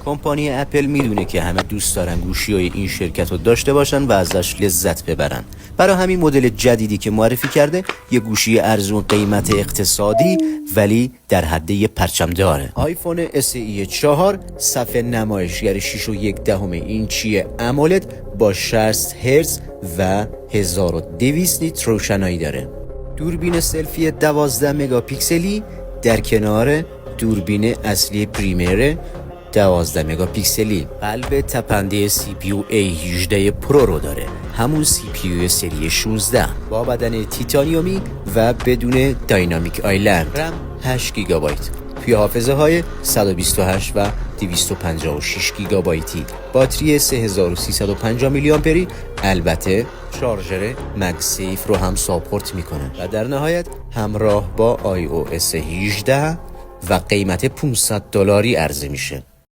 کمپانی اپل میدونه که همه دوست دارن گوشی‌های این شرکت رو داشته باشن و ازش لذت ببرن. برای همین مدل جدیدی که معرفی کرده یه گوشی ارزون قیمت اقتصادی ولی در حد یه پرچم داره. آیفون SE 4 صفحه نمایشگر 6.1 اینچی امولد با 60 هرتز و 1200 نیت روشنایی داره. دوربین سلفی 12 مگاپیکسلی در کنار دوربین اصلی پریمیر 12 مگاپیکسلی. قلب تپنده CPU A18 پرو رو داره، همون CPU سری 16 با بدن تیتانیومی و بدون داینامیک آیلند. رم 8 گیگابایت، توی حافظه های 128 و 256 گیگابایتی. باتری 3350 میلی آمپری، البته شارژر مگسیف رو هم ساپورت میکنه. و در نهایت همراه با iOS 18 و قیمت $500 عرضه میشه.